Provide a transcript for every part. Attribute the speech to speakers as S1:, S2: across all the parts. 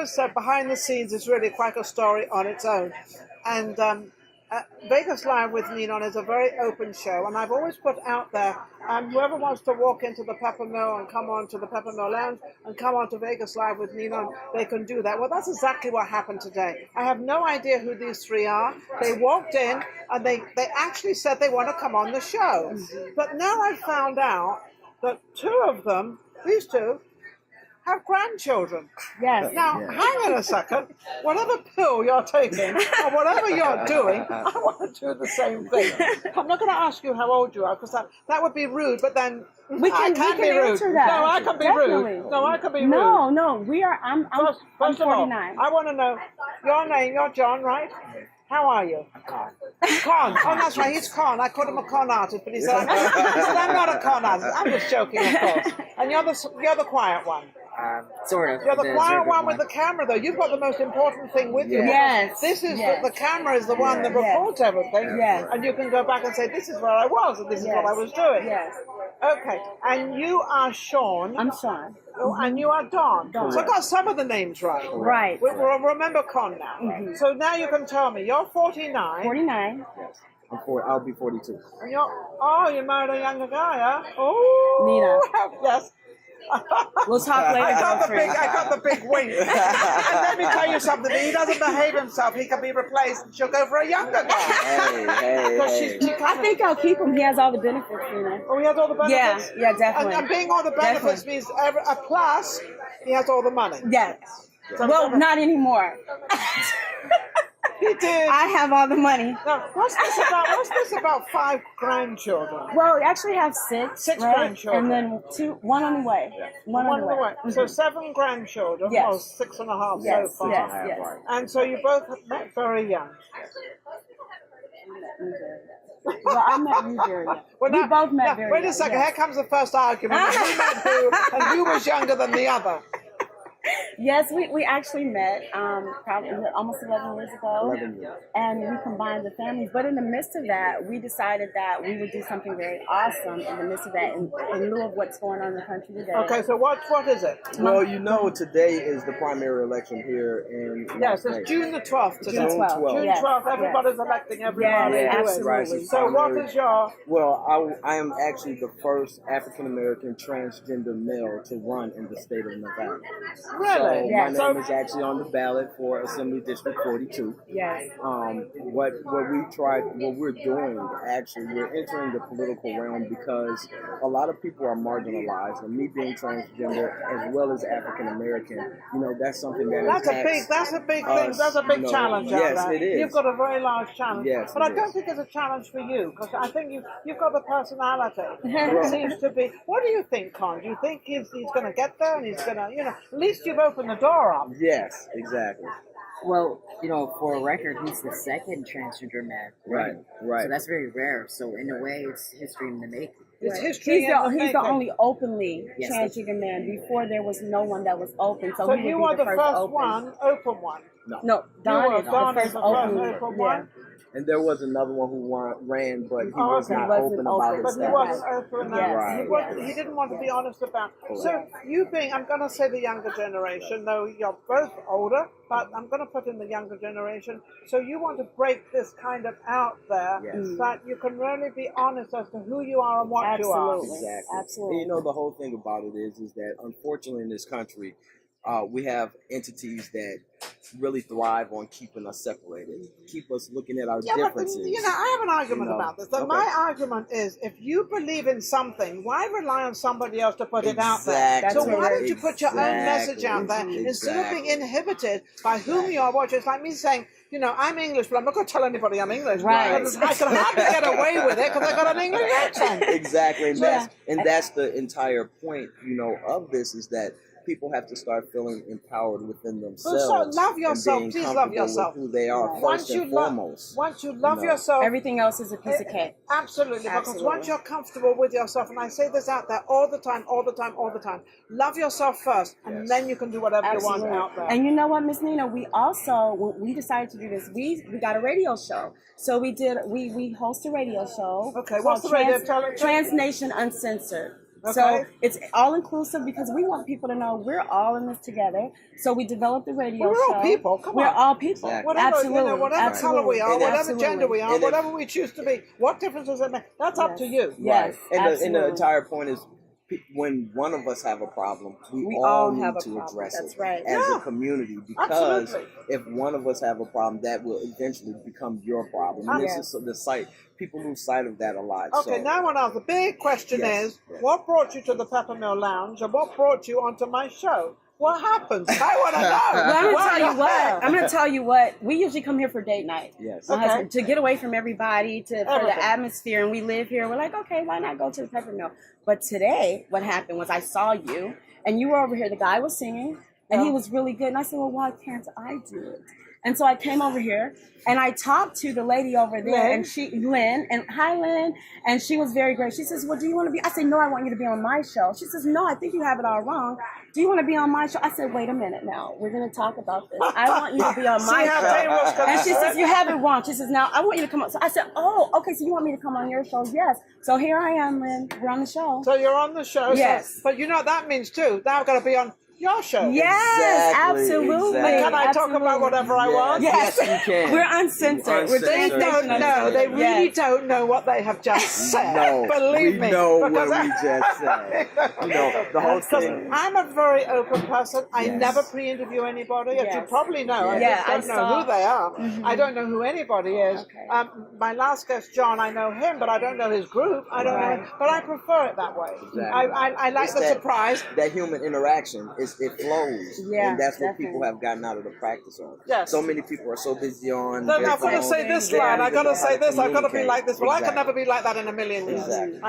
S1: always said behind the scenes is really quite a story on its own. And Vegas Live with Ninon is a very open show, and I've always put out there, whoever wants to walk into the Peppermill and come on to the Peppermill Lounge and come on to Vegas Live with Ninon, they can do that. Well, that's exactly what happened today. I have no idea who these three are. They walked in, and they actually said they want to come on the show. But now I've found out that two of them, these two, have grandchildren.
S2: Yes.
S1: Now, hang on a second. Whatever pill you're taking or whatever you're doing, I want to do the same thing. I'm not going to ask you how old you are because that would be rude, but then I can be rude.
S2: That.
S1: No, I can be rude. No, I can be rude.
S2: No, we are, I'm
S1: First of all,
S2: 49.
S1: I want to know your name. You're John, right? How are you? Con. Oh, that's right. He's con. I called him a con artist, but he said, I'm not a con artist. I'm just joking, of course. And you're the quiet one.
S3: Sort of.
S1: You're the quiet one with the camera, though. You've got the most important thing with you.
S2: Yes.
S1: This is the camera is the one that records everything.
S2: Yes.
S1: And you can go back and say, this is where I was, and this is what I was doing.
S2: Yes.
S1: Okay. And you are Shon.
S2: I'm Shon.
S1: Oh, and you are Don. So I got some of the names right.
S2: Right.
S1: We'll remember Con now.
S2: Mm-hmm.
S1: So now you can tell me. You're 49.
S2: 49.
S3: Yes. I'll be 42.
S1: And you married a younger guy, huh? Oh.
S2: Nina.
S1: Yes.
S2: We'll talk later.
S1: I got the big wink. And let me tell you something. If he doesn't behave himself, he can be replaced, and she'll go for a younger guy.
S3: Hey.
S2: I think I'll keep him. He has all the benefits, you know.
S1: Oh, he has all the benefits?
S2: Yeah, definitely.
S1: And being all the benefits means a plus, he has all the money.
S2: Yes. Well, not anymore.
S1: He did.
S2: I have all the money.
S1: Now, what's this about 5 grandchildren?
S2: Well, we actually have 6.
S1: 6
S2: right?
S1: grandchildren.
S2: And then 1 on the way. One on the way.
S1: So 7 grandchildren.
S2: Yes.
S1: Well, 6 and a half
S2: Yes,
S1: so far.
S2: yes.
S1: And so you both met very young.
S2: Well, I met you very young.
S1: We
S2: both met very young.
S1: Wait a second.
S2: Yes.
S1: Here comes the first argument. Who met who, and who was younger than the other?
S2: Yes, we actually met probably almost 11 years ago.
S3: 11 years.
S2: And we combined the families. But in the midst of that, we decided that we would do something very awesome in the midst of that, in lieu of what's going on in the country today.
S1: Okay, so what is it?
S3: Well, today is the primary election here in
S1: Yes, it's June the 12th today.
S2: June 12th.
S1: June 12th, everybody's electing everybody.
S2: Yes,
S1: Do it.
S2: absolutely.
S1: So what is your...
S3: Well, I am actually the first African-American transgender male to run in the state of Nevada.
S1: Really?
S3: So
S2: Yes.
S3: my name is actually on the ballot for Assembly District 42.
S2: Yes.
S3: What we're doing, actually, we're entering the political realm because a lot of people are marginalized, and me being transgender as well as African American, that's something
S1: That's a big thing. That's a big challenge out
S3: yes,
S1: there.
S3: it is.
S1: You've got a very large challenge.
S3: Yes,
S1: but I
S3: it
S1: don't
S3: is.
S1: think it's a challenge for you, because I think you've got the personality. It seems to be. What do you think, Con? Do you think he's going to get there, and he's going to, at least you've opened the door up?
S3: Yes, exactly.
S4: Well, for a record, he's the second transgender man.
S3: Right.
S4: So that's very rare. So in a way, it's history in the making.
S1: It's history.
S2: He's the only openly
S4: Yes,
S2: transgender man. Before there was no one that was open. So he
S1: you
S2: would
S1: are
S2: be
S1: the first open one.
S2: No, Don is
S1: Don
S2: the
S1: is
S2: first
S1: the
S2: open
S1: first open one.
S3: And there was another one who ran, but he was
S1: okay.
S3: not
S2: Wasn't
S3: open about
S2: open.
S3: his
S1: But he wasn't open enough.
S2: Yes.
S3: Right.
S1: He didn't want to be honest about it. So you being, I'm going to say the younger generation, though you're both older, but I'm going to put in the younger generation. So you want to break this kind of out there, that you can really be honest as to who you are and what you are.
S3: Exactly.
S2: Absolutely.
S3: And the whole thing about it is that unfortunately in this country, we have entities that really thrive on keeping us separated, keep us looking at our differences.
S1: But, I have an argument about this. My argument is, if you believe in something, why rely on somebody else to put it out there? So why don't you put your own message out there instead of being inhibited by whom you are watching? It's like me saying, I'm English, but I'm not going to tell anybody I'm English.
S2: Right.
S1: I can hardly get away with it because I got an English accent.
S3: Exactly. And that's the entire point, of this, is that people have to start feeling empowered within themselves.
S1: So love yourself.
S3: And being
S1: Please love
S3: comfortable
S1: yourself.
S3: with who they are first and foremost.
S1: Once you love yourself,
S2: Everything else is a piece of cake.
S1: Absolutely, because once you're comfortable with yourself, and I say this out there all the time, love yourself first, and then you can do whatever you want out there.
S2: And you know what, Miss Nina, we also, when we decided to do this, we got a radio show. So we host a radio show.
S1: Okay, what's the radio?
S2: TranzNation Uncensored. So it's all inclusive because we want people to know we're all in this together. So we developed the radio
S1: we're
S2: show.
S1: all people. Come
S2: we're
S1: on.
S2: all people.
S3: Exactly.
S1: Whatever,
S2: Absolutely.
S1: you know, whatever color we are, whatever
S2: Absolutely.
S1: gender we are,
S3: And
S1: whatever we choose to be, what difference does it make? That's up to you.
S2: Yes,
S3: And the entire point is, when one of us have a problem, we all need
S2: have a
S3: to
S2: problem.
S3: address
S2: That's
S3: it
S2: right.
S3: as
S1: Yeah.
S3: a community, because
S1: Absolutely.
S3: if one of us have a problem, that will eventually become your problem. And this is the sight. People lose sight of that a lot.
S1: Okay,
S3: so.
S1: now I want to ask, the big question is, what brought you to the Peppermill Lounge and what brought you onto my show? What happens? I want to know.
S2: Well, I'm going to tell you what. We usually come here for date night.
S3: Yes.
S2: My husband, to get away from everybody, for
S1: Everything.
S2: the atmosphere, and we live here. We're like, okay, why not go to the Peppermill? But today, what happened was I saw you, and you were over here. The guy was singing, and he was really good. And I said, well, why can't I do it? And so I came over here, and I talked to the lady over there, and Lynn, and hi, Lynn, and she was very great. She says, well, do you want to be? I said, no, I want you to be on my show. She says, no, I think you have it all wrong. Do you want to be on my show? I said, wait a minute now. We're going to talk about this. I want you to be on my show. And she says, you have it wrong. She says, now I want you to come on. So I said, oh, okay, so you want me to come on your show? Yes. So here I am, Lynn. We're on the show.
S1: So you're on the show.
S2: Yes.
S1: So, but you know what that means too. Now I've got to be on your show.
S2: Yes,
S3: Exactly,
S2: absolutely.
S3: exactly.
S1: Can I talk about whatever I want?
S2: Yes,
S3: you can.
S2: We're uncensored. We're
S1: They don't know. They really don't know what they have just said.
S3: No,
S1: Believe
S3: we
S1: me.
S3: know what
S1: because
S3: we just said. You know, the whole thing.
S1: I'm a very open person. I never pre-interview anybody, as you probably know. I
S2: Yeah,
S1: just don't know who they are. I don't know who anybody is.
S2: Okay.
S1: My last guest, John, I know him, but I don't know his group. I don't know, but I prefer it that way.
S3: Exactly.
S1: I like
S3: It's
S1: the
S3: that-
S1: surprise.
S3: That human interaction, it flows.
S2: Yeah,
S3: and that's what
S2: definitely.
S3: people have gotten out of the practice on.
S1: Yes.
S3: So many people are so busy on.
S1: No,
S3: their
S1: I've got to
S3: phone.
S1: say this
S3: They're
S1: line. I've got to
S3: able
S1: say this. I've got to be
S3: communicate.
S1: like this. Well, I could
S3: Exactly.
S1: never be like that in a million years.
S3: Exactly.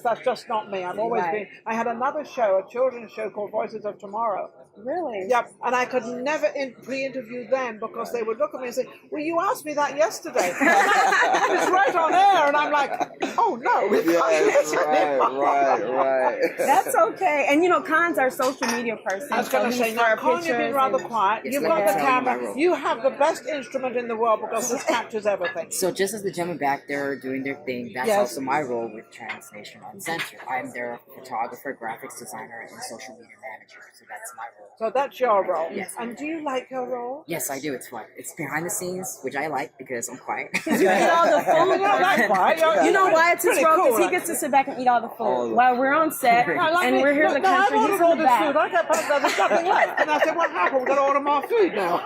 S1: That's just not me. I've always been. I had another show, a children's show called Voices of Tomorrow.
S2: Really?
S1: Yep, and I could never pre-interview them because they would look at me and say, well, you asked me that yesterday. And it's right on air. And I'm like, oh, no. We can't do this anymore."
S3: Right.
S2: That's okay. And you know, Khan's our social media person.
S1: I was going to say, now, Con, you've been rather quiet. You've got the camera. You have the best instrument in the world because this captures everything.
S4: So just as the gentlemen back there are doing their thing, that's also my role with TranzNation Uncensored. I'm their photographer, graphics designer, and social media manager. So that's my role.
S1: So that's your role.
S4: Yes.
S1: And do you like your role?
S4: Yes, I do. It's fun. It's behind the scenes, which I like because I'm quiet.
S2: You eat all the food.
S1: You're not that quiet.
S2: You know why it's his
S1: pretty
S2: role?
S1: cool,
S2: Because he gets to sit back and eat all the food
S3: All the
S2: while we're on set and we're here in the country.
S1: I've
S2: He's
S1: ordered all
S2: in the
S1: this
S2: back.
S1: food. I kept there's nothing left. And I said, what happened? We've got to order more food now.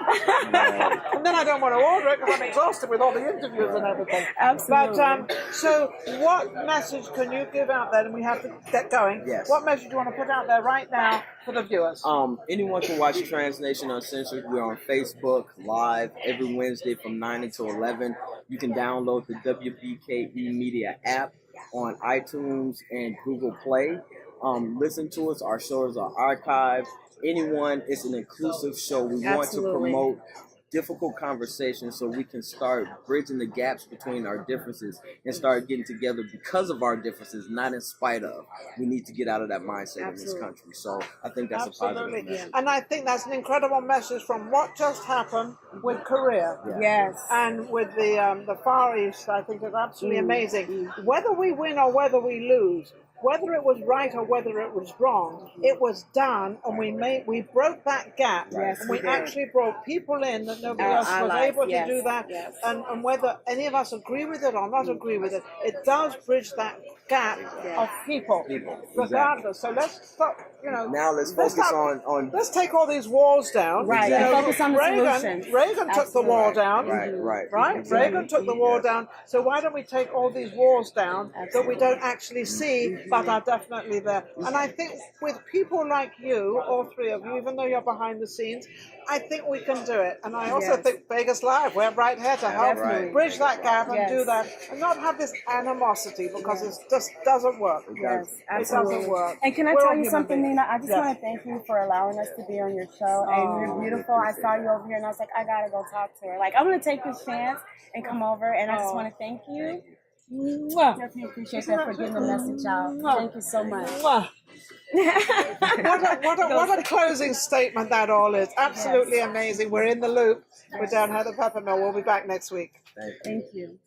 S1: And then I don't want to order it because I'm exhausted with all the interviews and everything.
S2: Absolutely.
S1: But, so what message can you give out there? And we have to get going.
S3: Yes.
S1: What message do you want to put out there right now for the viewers?
S3: Anyone can watch TranzNation Uncensored. We're on Facebook live every Wednesday from 9 until 11. You can download the WKBE Media app on iTunes and Google Play. Listen to us. Our shows are archived. It's an inclusive show. We want to promote difficult conversations so we can start bridging the gaps between our differences and start getting together because of our differences, not in spite of. We need to get out of that mindset in this country. So I think that's a positive message.
S1: And I think that's an incredible message from what just happened with Korea.
S2: Yes.
S1: And with the Far East. I think it's absolutely amazing. Whether we win or whether we lose, whether it was right or whether it was wrong, it was done, and we broke that gap, and we actually brought people in that nobody else was able to do that. And whether any of us agree with it or not agree with it, it does bridge that gap of people, regardless. So let's stop.
S3: Now let's focus on.
S1: Let's take all these walls down.
S2: Right.
S3: Exactly.
S2: And focus on the solutions.
S1: Reagan took the wall down.
S3: Right.
S1: Exactly. Reagan took the wall down. So why don't we take all these walls down that we don't actually see but are definitely there? And I think with people like you, all three of you, even though you're behind the scenes, I think we can do it. And I also think Vegas Live, we're right here to help bridge that gap and do that, and not have this animosity because it just doesn't work.
S2: Yes,
S1: It
S2: absolutely.
S1: doesn't work.
S2: And can I
S1: We're all
S2: tell you
S1: human
S2: something,
S1: beings.
S2: Nina? I just want to thank you for allowing us to be on your show. And you're beautiful. I saw you over here, and I was like, I gotta go talk to her. Like, I'm gonna take this chance and come over, and I just want to thank you. Definitely appreciate that for getting the message out. Thank you so much.
S1: What a closing statement that all is. Absolutely amazing. We're in the loop. We're down here at the Peppermill. We'll be back next week.
S2: Thank you.